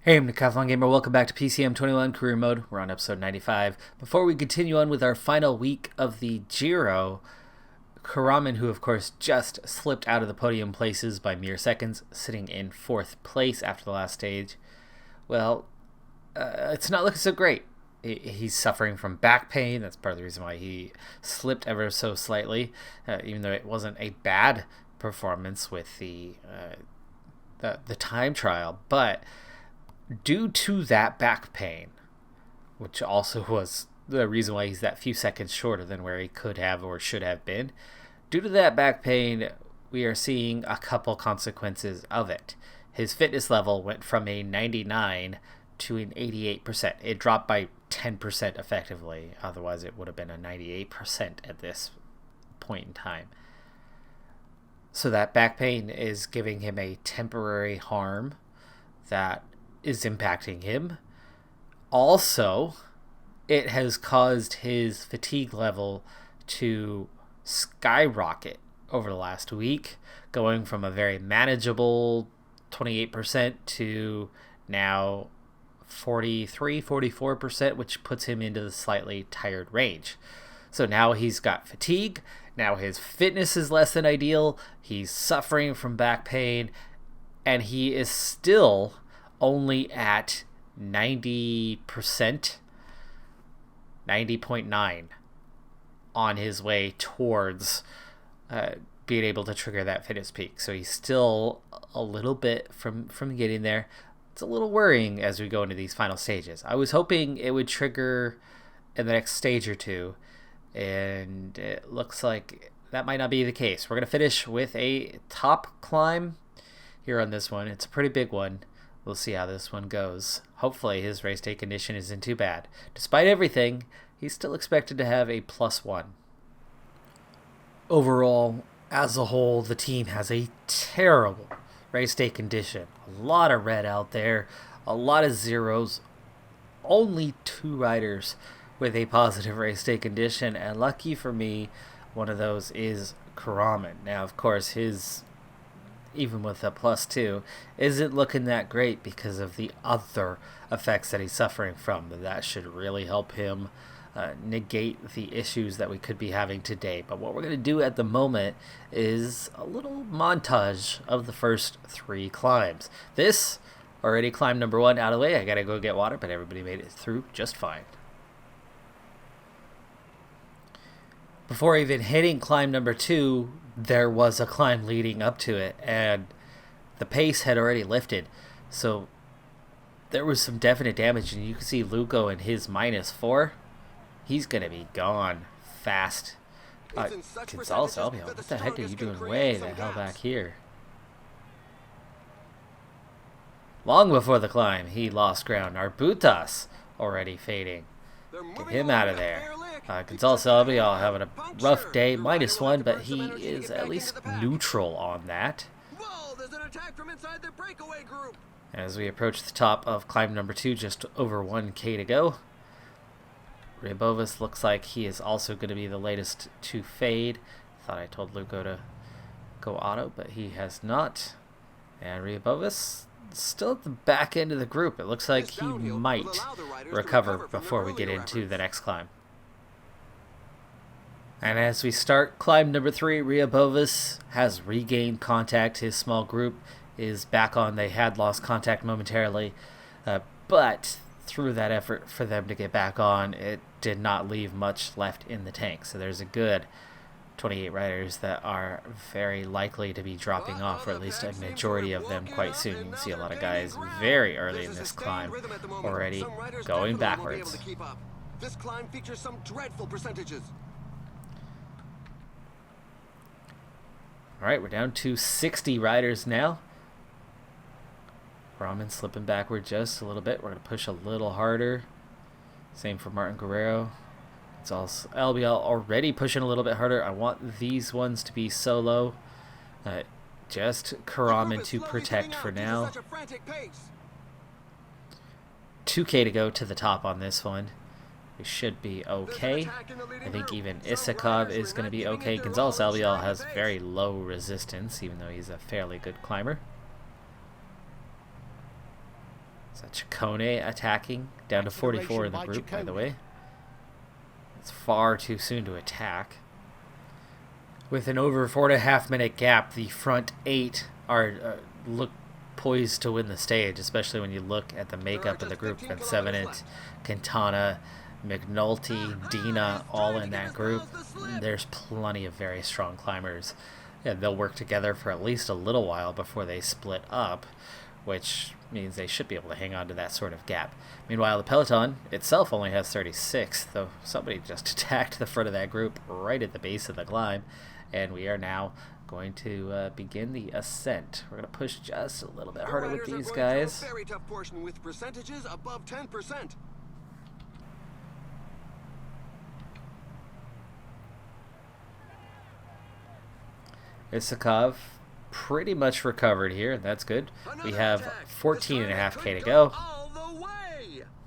Hey, I'm Decathlon Gamer. Welcome back to PCM21 Career Mode. We're on episode 95. Before we continue on with our final week of the Giro, Karaman, who of course just slipped out of the podium places by mere seconds, sitting in 4th place after the last stage. Well, it's not looking so great. He's suffering from back pain. That's part of the reason why he slipped ever so slightly, even though it wasn't a bad performance with the time trial. But due to that back pain, which also was the reason why he's that few seconds shorter than where he could have or should have been, due to that back pain, we are seeing a couple consequences of it. His fitness level went from a 99 to an 88%. It dropped by 10% effectively. Otherwise, it would have been a 98% at this point in time. So that back pain is giving him a temporary harm that is impacting him. Also, it has caused his fatigue level to skyrocket over the last week, going from a very manageable 28% to now 44%, which puts him into the slightly tired range. So now he's got fatigue. Now his fitness is less than ideal. He's suffering from back pain, and he is still only at 90%, 90.9 on his way towards being able to trigger that fitness peak. So he's still a little bit from getting there. It's a little worrying as we go into these final stages. I was hoping it would trigger in the next stage or two, and it looks like that might not be the case. We're going to finish with a top climb here on this one. It's a pretty big one. We'll see how this one goes. Hopefully his race day condition isn't too bad. Despite everything, he's still expected to have a +1. Overall, as a whole, the team has a terrible race day condition. A lot of red out there, a lot of zeros, only 2 riders with a positive race day condition, and lucky for me, one of those is Karaman. Now, of course, his, even with a +2, isn't looking that great because of the other effects that he's suffering from. That should really help him negate the issues that we could be having today. But what we're going to do at the moment is a little montage of the first 3 climbs. This, already climb number 1 out of the way. I got to go get water, but everybody made it through just fine. Before even hitting climb number 2, there was a climb leading up to it, and the pace had already lifted, so there was some definite damage. And you can see Luco and his -4. He's gonna be gone fast. Gonzalez Albion, what the heck are you doing way the hell back here? Long before the climb, he lost ground. Arbutas already fading. Get him out of there. Gonzalez Albion having a rough day, -1, but he is at least neutral on that. As we approach the top of climb number 2, just over 1K to go. Rybovas looks like he is also going to be the latest to fade. Thought I told Luco to go auto, but he has not. And Rybovas still at the back end of the group. It looks like he might recover before we get into the next climb. And as we start climb number 3, Rybovas has regained contact. His small group is back on. They had lost contact momentarily, but through that effort for them to get back on, it did not leave much left in the tank. So there's a good 28 riders that are very likely to be dropping off, or at least a majority of them quite soon. You can see a lot of guys very early in this climb already going backwards. This climb features some dreadful percentages. Alright, we're down to 60 riders now. Ramen slipping backward just a little bit. We're going to push a little harder. Same for Martin Guerrero. It's also LBL already pushing a little bit harder. I want these ones to be solo. Just Karaman to protect for now. 2K to go to the top on this one. We should be okay. I think even Isakov is going to be okay. Gonzalez Albiol has very low resistance, even though he's a fairly good climber. So Ciccone attacking, down to 44 in the group, by the way. It's far too soon to attack. With an over 4.5 minute gap, the front 8 are look poised to win the stage, especially when you look at the makeup of the group. Van Sevenant, Quintana, McNulty, Dina, all in that group. There's plenty of very strong climbers. And they'll work together for at least a little while before they split up, which means they should be able to hang on to that sort of gap. Meanwhile, the Peloton itself only has 36, though somebody just attacked the front of that group right at the base of the climb, and we are now going to begin the ascent. We're going to push just a little bit harder with these guys. Very tough portion with percentages above 10%. Isakov pretty much recovered here, and that's good. We have 14.5K to go.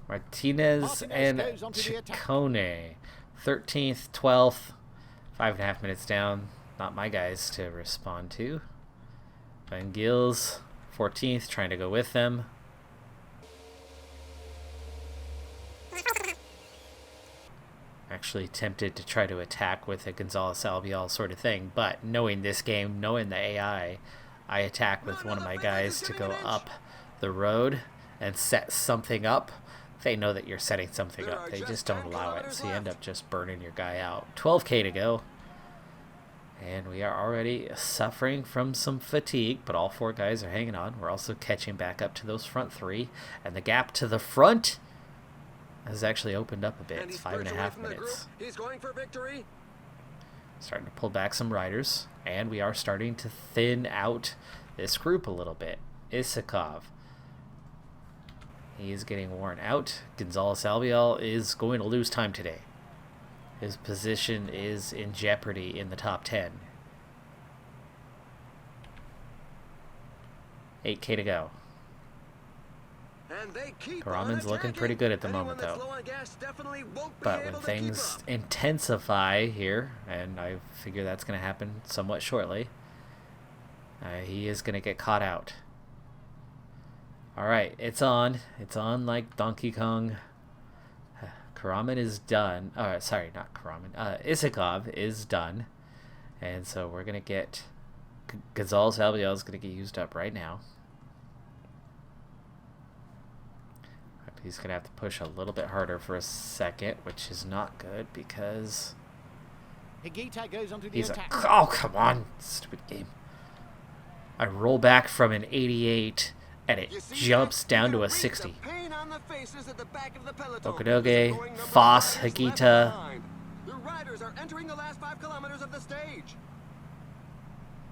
Martinez and Ciccone, 13th, 12th, 5.5 minutes down. Not my guys to respond to. Van Gils, 14th, trying to go with them. Actually tempted to try to attack with a Gonzalez Albiol sort of thing, but knowing this game, knowing the AI, I attack with one of my guys to go up the road and set something up. They know that you're setting something up. They just don't allow it, so you end up just burning your guy out. 12K to go. And we are already suffering from some fatigue, but all 4 guys are hanging on. We're also catching back up to those front 3, and the gap to the front has actually opened up a bit. It's 5.5 minutes. He's going for victory. Starting to pull back some riders, and we are starting to thin out this group a little bit. Isakov, he is getting worn out. Gonzalez Albiol is going to lose time today. His position is in jeopardy in the top 10. 8K to go. Karaman's looking pretty good at the moment, though. But when things intensify here, and I figure that's going to happen somewhat shortly, he is going to get caught out. Alright, it's on. It's on like Donkey Kong. Karaman is done. Sorry, not Karaman. Isakov is done. And so we're going to get... Gonzalez Albiol is going to get used up right now. He's going to have to push a little bit harder for a second, which is not good because he's oh, come on. Stupid game. I roll back from an 88, and it jumps down to a 60. Okanoge, Foss, Hagita. The riders are entering the last 5 kilometers of the stage.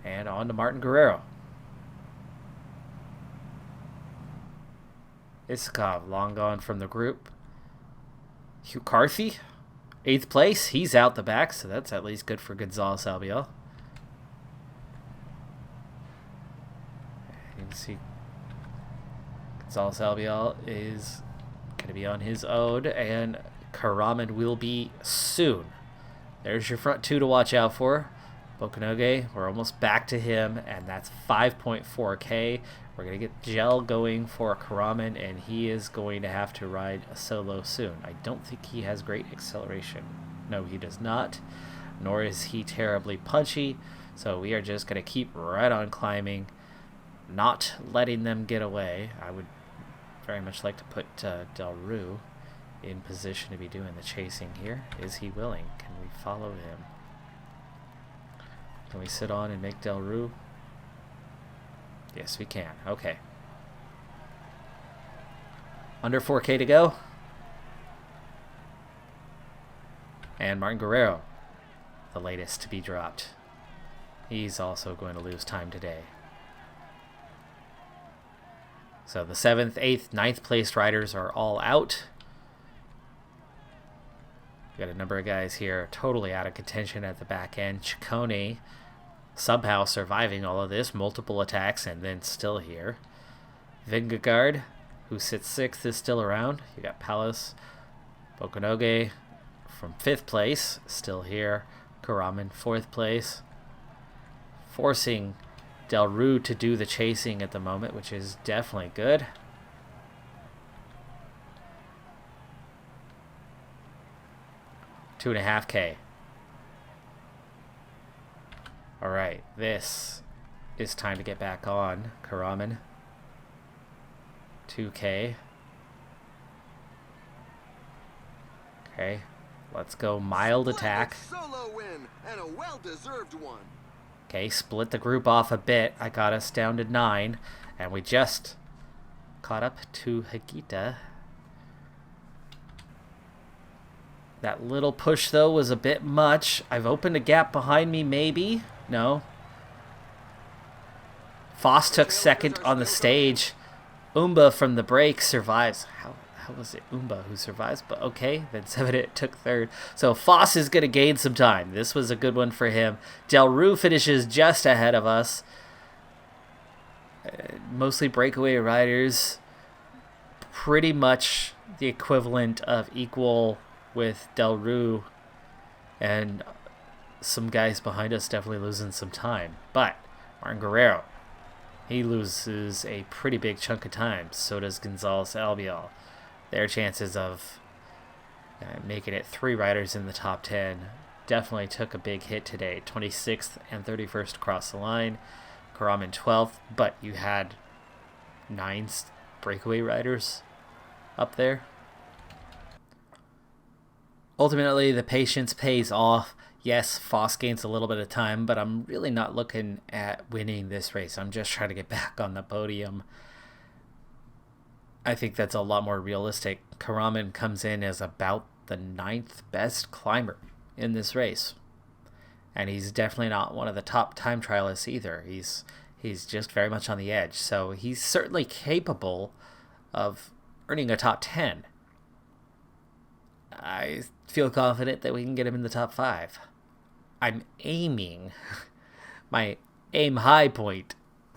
And on to Martin Guerrero. Isakov, long gone from the group. Hugh Carthy, 8th place. He's out the back, so that's at least good for Gonzalez Albiol. You can see Gonzalez Albiol is going to be on his own, and Karaman will be soon. There's your front 2 to watch out for. Okanoge, we're almost back to him, and that's 5.4K. We're going to get Gel going for Karaman, and he is going to have to ride a solo soon. I don't think he has great acceleration. No, he does not, nor is he terribly punchy, so we are just going to keep right on climbing, not letting them get away. I would very much like to put Del Rue in position to be doing the chasing here. Is he willing? Can we follow him? Can we sit on and make Del Rue? Yes, we can. Okay. Under 4K to go. And Martin Guerrero, the latest to be dropped. He's also going to lose time today. So the 7th, 8th, 9th placed riders are all out. We got a number of guys here totally out of contention at the back end. Ciccone somehow surviving all of this, multiple attacks, and then still here. Vingegaard, who sits 6th, is still around. You got Palos, Okanoge from 5th place, still here. Karaman, 4th place. Forcing Del Rue to do the chasing at the moment, which is definitely good. 2.5K. All right, this is time to get back on. Karaman. 2K. Okay, let's go mild attack. Solo win and a well-deserved one. Okay, split the group off a bit. I got us down to 9, and we just caught up to Hagita. That little push, though, was a bit much. I've opened a gap behind me, maybe? No. Foss took second on the stage. Umba from the break survives. How was it Umba who survives? But okay, then 7 took third. So Foss is going to gain some time. This was a good one for him. Del Rue finishes just ahead of us. Mostly breakaway riders. Pretty much the equivalent of equal with Del Rue. And some guys behind us definitely losing some time. But Martin Guerrero, he loses a pretty big chunk of time. So does Gonzalez Albiol. Their chances of making it 3 riders in the top 10 definitely took a big hit today. 26th and 31st across the line. Karaman 12th, but you had 9 breakaway riders up there. Ultimately, the patience pays off. Yes, Foss gains a little bit of time, but I'm really not looking at winning this race. I'm just trying to get back on the podium. I think that's a lot more realistic. Karaman comes in as about the 9th best climber in this race. And he's definitely not one of the top time trialists either. He's just very much on the edge. So he's certainly capable of earning a top 10. I feel confident that we can get him in the top 5. I'm aiming. My aim high point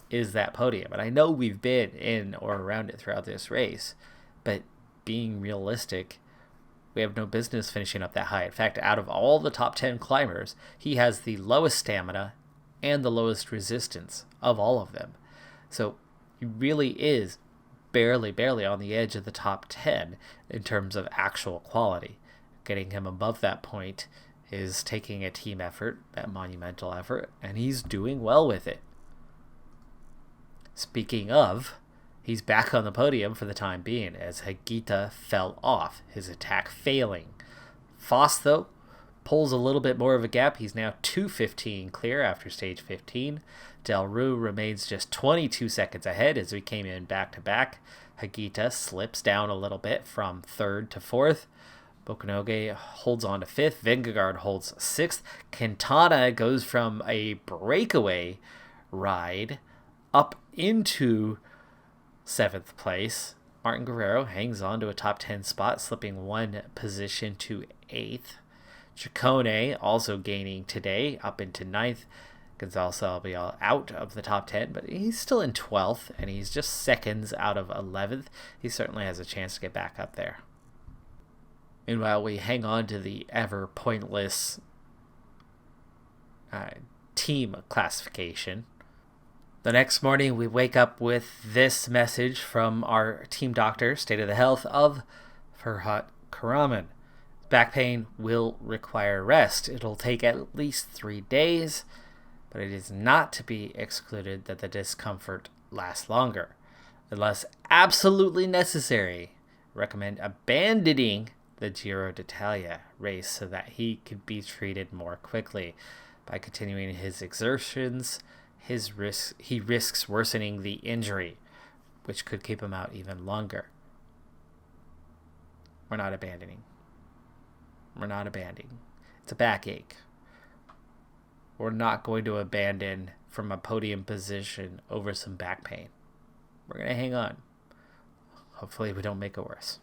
is that podium. And I know we've been in or around it throughout this race. But being realistic, we have no business finishing up that high. In fact, out of all the top 10 climbers, he has the lowest stamina and the lowest resistance of all of them. So he really is barely on the edge of the top 10 in terms of actual quality. Getting him above that point is taking a team effort, a monumental effort, and he's doing well with it. Speaking of, he's back on the podium for the time being as Hagita fell off, his attack failing. Foss, though, pulls a little bit more of a gap. He's now 2:15 clear after stage 15. Del Rue remains just 22 seconds ahead as we came in back-to-back. Hagita slips down a little bit from 3rd to 4th. Bokonoge holds on to 5th. Vingegaard holds 6th. Quintana goes from a breakaway ride up into 7th place. Martin Guerrero hangs on to a top 10 spot, slipping 1 position to 8th. Ciccone also gaining today, up into 9th. Gonzalez Albiol out of the top 10, but he's still in 12th, and he's just seconds out of 11th. He certainly has a chance to get back up there. Meanwhile, we hang on to the ever pointless team classification. The next morning, we wake up with this message from our team doctor, state of the health of Ferhat Karaman. Back pain will require rest. It'll take at least 3 days, but it is not to be excluded that the discomfort lasts longer. Unless absolutely necessary, recommend abandoning the Giro d'Italia race so that he could be treated more quickly. By continuing his exertions, he risks worsening the injury, which could keep him out even longer. We're not abandoning. It's a backache. We're not going to abandon from a podium position over some back pain. We're going to hang on. Hopefully we don't make it worse.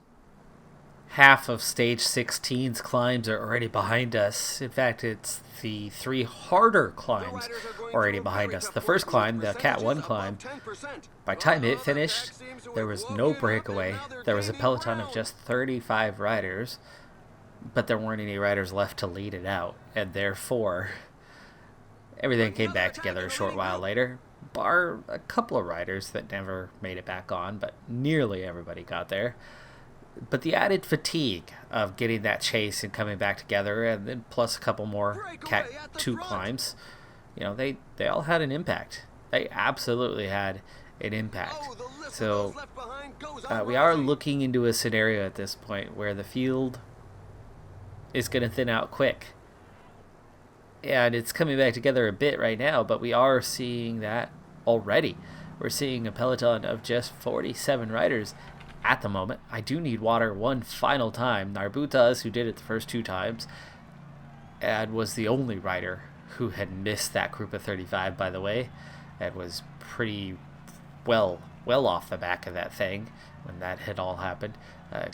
Half of stage 16's climbs are already behind us. In fact, it's the 3 harder climbs already behind us. The first climb, the Cat 1 climb, by the time it finished, there was no breakaway. There was a peloton of just 35 riders, but there weren't any riders left to lead it out, and therefore everything came back together a short while later, bar a couple of riders that never made it back on, but nearly everybody got there. But the added fatigue of getting that chase and coming back together, and then plus a couple more Cat 2 climbs, they all had an impact. They absolutely had an impact. So we are looking into a scenario at this point where the field is going to thin out quick. And it's coming back together a bit right now, but we are seeing that already. We're seeing a peloton of just 47 riders at the moment. I do need water one final time. Narbutas, who did it the first 2 times, and was the only rider who had missed that group of 35, by the way. It was pretty well off the back of that thing when that had all happened.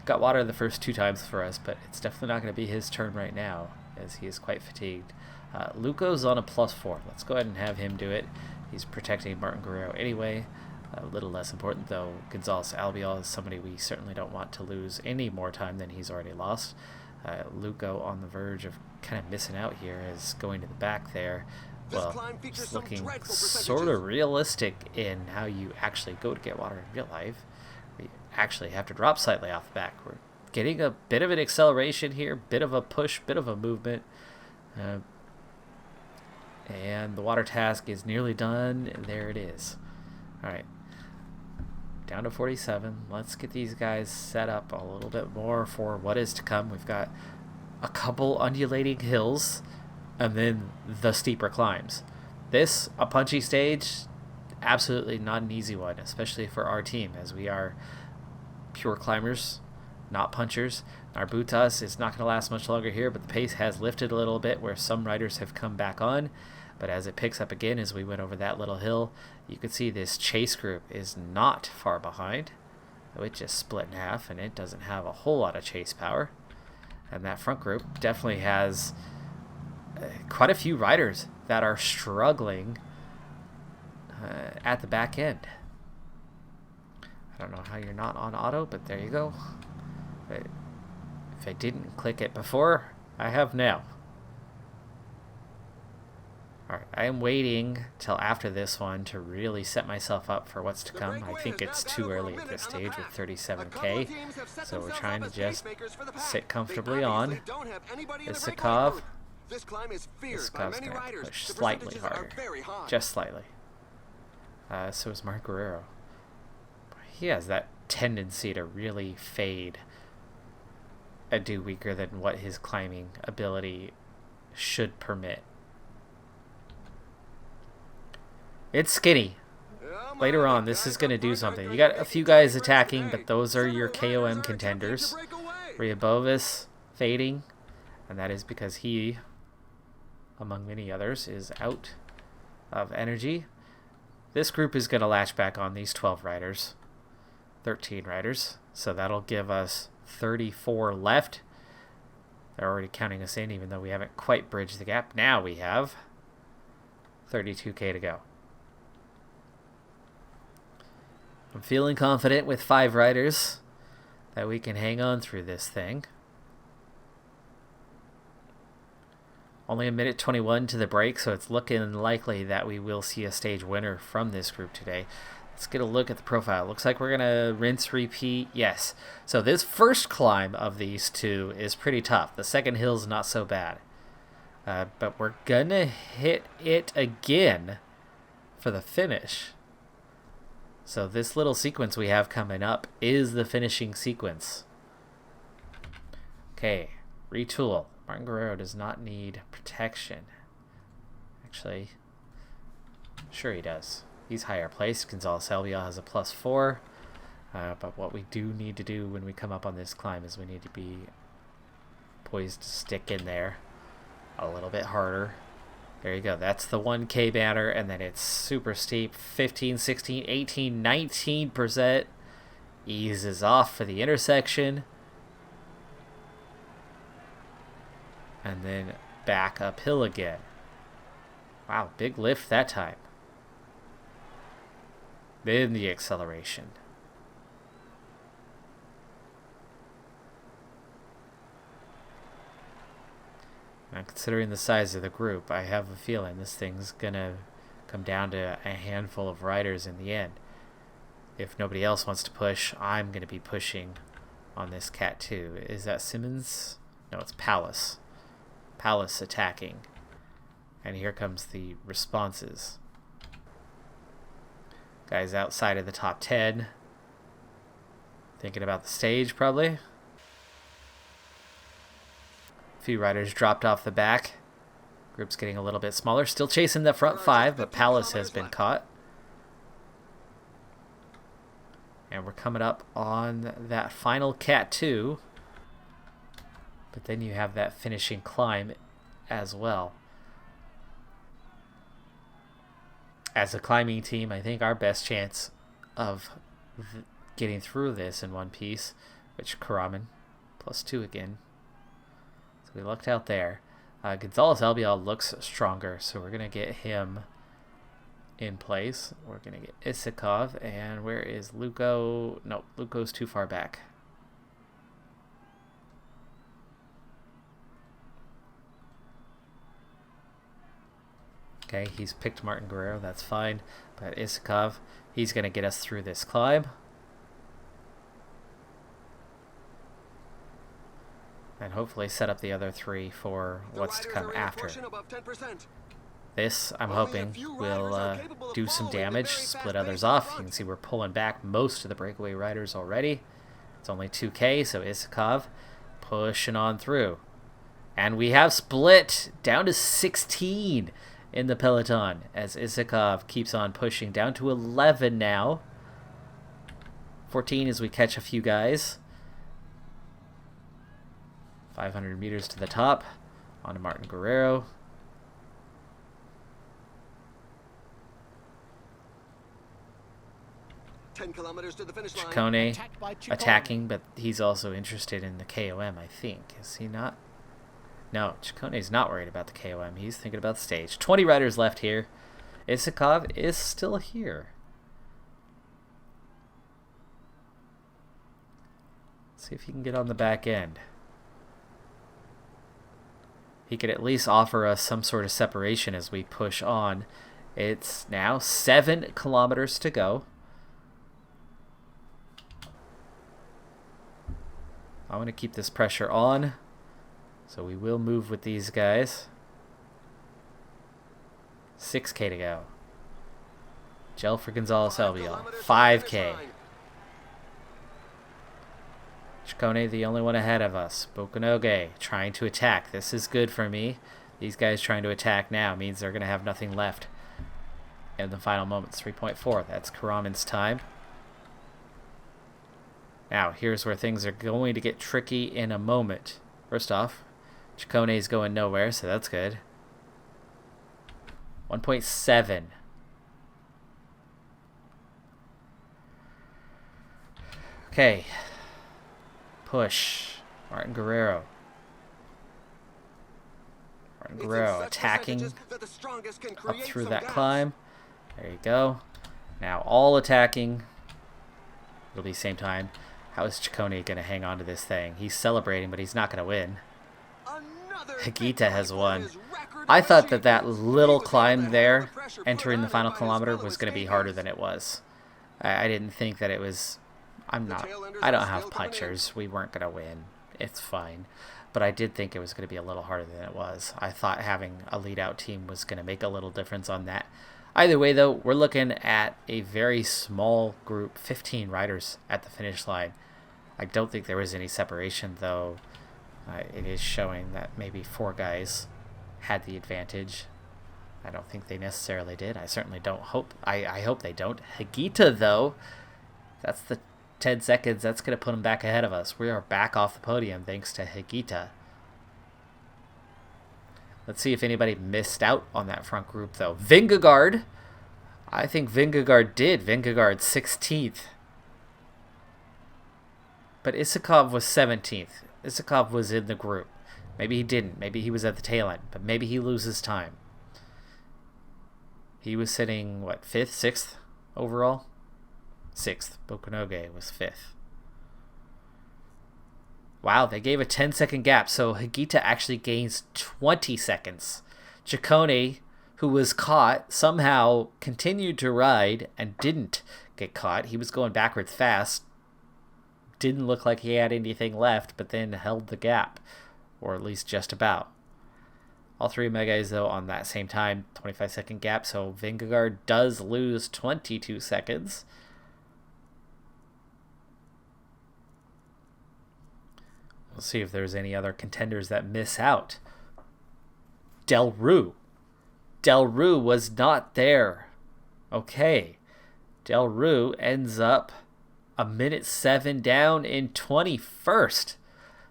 Got water the first 2 times for us, but it's definitely not going to be his turn right now, as he is quite fatigued. Luco's on a +4. Let's go ahead and have him do it. He's protecting Martin Giro anyway. A little less important, though. Gonzalez Albiol is somebody we certainly don't want to lose any more time than he's already lost. Luco on the verge of kind of missing out here, is going to the back there. Well, it's looking sort of realistic in how you actually go to get water in real life. We actually have to drop slightly off the back. We're getting a bit of an acceleration here, bit of a push, bit of a movement. And the water task is nearly done. There it is. All right. Down to 47. Let's get these guys set up a little bit more for what is to come. We've got a couple undulating hills and then the steeper climbs. This, a punchy stage, absolutely not an easy one, especially for our team, as we are pure climbers, not punchers. Narbutas is not going to last much longer here, but the pace has lifted a little bit where some riders have come back on. But as it picks up again, as we went over that little hill, you can see this chase group is not far behind. It just split in half, and it doesn't have a whole lot of chase power. And that front group definitely has quite a few riders that are struggling at the back end. I don't know how you're not on auto, but there you go. If I didn't click it before, I have now. Alright, I am waiting till after this one to really set myself up for what's to come. I think it's too early at this stage with 37k, so we're trying to just sit comfortably on. Isakov. Issakov's going to push slightly harder, just slightly. So is Mark Guerrero. He has that tendency to really fade and do weaker than what his climbing ability should permit. It's skinny. Later on, this is going to do something. You got a few guys attacking, but those are your KOM contenders. Ryabovis fading, and that is because he, among many others, is out of energy. This group is going to latch back on these 12 riders. 13 riders. So that'll give us 34 left. They're already counting us in, even though we haven't quite bridged the gap. Now we have 32k to go. I'm feeling confident with 5 riders that we can hang on through this thing. Only a minute 21 to the break, so it's looking likely that we will see a stage winner from this group today. Let's get a look at the profile. Looks like we're going to rinse, repeat. Yes. So this first climb of these 2 is pretty tough. The second hill's not so bad. But we're going to hit it again for the finish. So this little sequence we have coming up is the finishing sequence. Okay, retool. Martin Guerrero does not need protection. Actually, sure he does. He's higher placed. Gonzalez Albiol has a +4. But what we do need to do when we come up on this climb is we need to be poised to stick in there a little bit harder. There you go. That's the 1K banner, and then it's super steep. 15, 16, 18, 19%. Eases off for the intersection. And then back uphill again. Wow, big lift that time. Then the acceleration. Now, considering the size of the group, I have a feeling this thing's gonna come down to a handful of riders in the end. If nobody else wants to push, I'm gonna be pushing on this Cat 2. Is that Simmons? No, it's Palace. Palace attacking. And here comes the responses. Guys outside of the top 10. Thinking about the stage, probably. A few riders dropped off the back. Group's getting a little bit smaller. Still chasing the front 5, but Palace has been caught. And we're coming up on that final Cat 2. But then you have that finishing climb as well. As a climbing team, I think our best chance of getting through this in one piece, which Karaman, +2 again. So we lucked out there. Gonzalez Albiol looks stronger, so we're going to get him in place. We're going to get Isakov, and where is Luko? No, Luko's too far back. Okay, he's picked Martin Guerrero, that's fine. But Isakov, he's going to get us through this climb. And hopefully set up the other 3 for what's to come after. This, I'm hoping, will do some damage, split others off. You can see we're pulling back most of the breakaway riders already. It's only 2K, so Isakov pushing on through. And we have split down to 16 in the Peloton as Isakov keeps on pushing down to 11 now. 14 as we catch a few guys. 500 meters to the top. On to Martin Guerrero. Kilometers to the finish line. Ciccone attacking, but he's also interested in the KOM, I think. Is he not? No, Ciccone's not worried about the KOM. He's thinking about the stage. 20 riders left here. Isakov is still here. Let's see if he can get on the back end. He could at least offer us some sort of separation as we push on. It's now 7 kilometers to go. I want to keep this pressure on, so we will move with these guys. 6K to go. Gel for Gonzalez Albiol. 5K. Ciccone, the only one ahead of us. Bokunoge trying to attack. This is good for me. These guys trying to attack now means they're going to have nothing left in the final moments. 3.4. That's Karaman's time. Now, here's where things are going to get tricky in a moment. First off, Ciccone's going nowhere, so that's good. 1.7. Okay. Push. Martin Guerrero. Martin Guerrero attacking up through that climb. There you go. Now all attacking. It'll be same time. How is Ciccone going to hang on to this thing? He's celebrating, but he's not going to win. Higuita has won. I thought that that little climb there, entering the final kilometer, was going to be harder than it was. I didn't think that it was... I don't have punchers. We weren't going to win. It's fine. But I did think it was going to be a little harder than it was. I thought having a lead-out team was going to make a little difference on that. Either way, though, we're looking at a very small group, 15 riders at the finish line. I don't think there was any separation, though. It is showing that maybe 4 guys had the advantage. I don't think they necessarily did. I certainly don't hope. I hope they don't. Higuita, though, that's the 10 seconds. That's going to put him back ahead of us. We are back off the podium thanks to Higuita. Let's see if anybody missed out on that front group, though. Vingegaard. I think Vingegaard did. Vingegaard 16th. But Isakov was 17th. Isakov was in the group. Maybe he didn't. Maybe he was at the tail end. But maybe he loses time. He was sitting, what, 5th, 6th overall? 6th. Bokunoge was 5th. Wow, they gave a 10-second gap, so Higuita actually gains 20 seconds. Ciccone, who was caught, somehow continued to ride and didn't get caught. He was going backwards fast. didn't look like he had anything left, but then held the gap, or at least just about. All three of my guys, though, on that same time, 25-second gap, so Vingegaard does lose 22 seconds. We'll see if there's any other contenders that miss out. Del Rue. Del Rue was not there. Okay. Del Rue ends up a minute 7 down in 21st.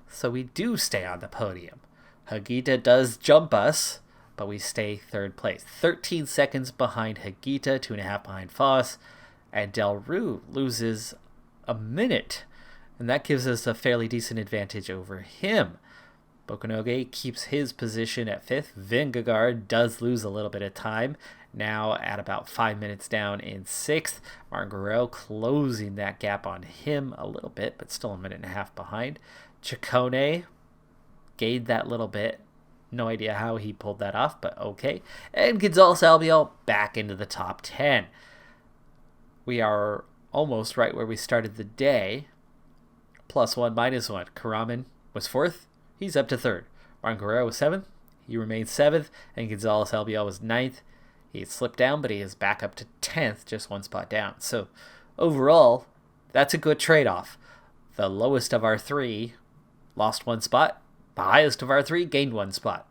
So we do stay on the podium. Hagita does jump us, but we stay third place. 13 seconds behind Hagita, 2.5 behind Foss, and Del Rue loses a minute. And that gives us a fairly decent advantage over him. Bokonoge keeps his position at 5th. Vingegaard does lose a little bit of time, now at about 5 minutes down in 6th. Martin Guerrero closing that gap on him a little bit, but still a minute and a half behind. Ciccone gained that little bit. No idea how he pulled that off, but okay. And Gonzalez Albiol back into the top 10. We are almost right where we started the day. +1, -1. Karaman was 4th. He's up to 3rd. Martin Guerrero was 7th. He remains 7th. And Gonzalez Albiol was 9th. He had slipped down, but he is back up to 10th, just 1 spot down. So overall, that's a good trade-off. The lowest of our 3 lost 1 spot. The highest of our 3 gained 1 spot.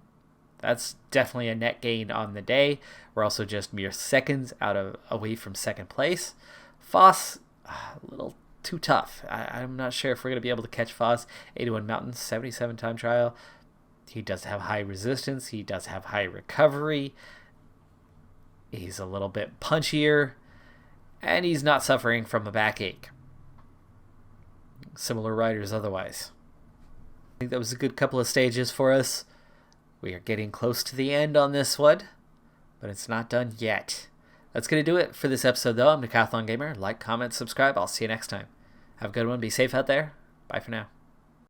That's definitely a net gain on the day. We're also just mere seconds away from 2nd place. Foss, a little too tough. I'm not sure if we're going to be able to catch Foss. 81 Mountains, 77 time trial. He does have high resistance. He does have high recovery. He's a little bit punchier. And he's not suffering from a backache. Similar riders otherwise. I think that was a good couple of stages for us. We are getting close to the end on this one, but it's not done yet. That's going to do it for this episode, though. I'm Decathlon Gamer. Like, comment, subscribe. I'll see you next time. Have a good one. Be safe out there. Bye for now.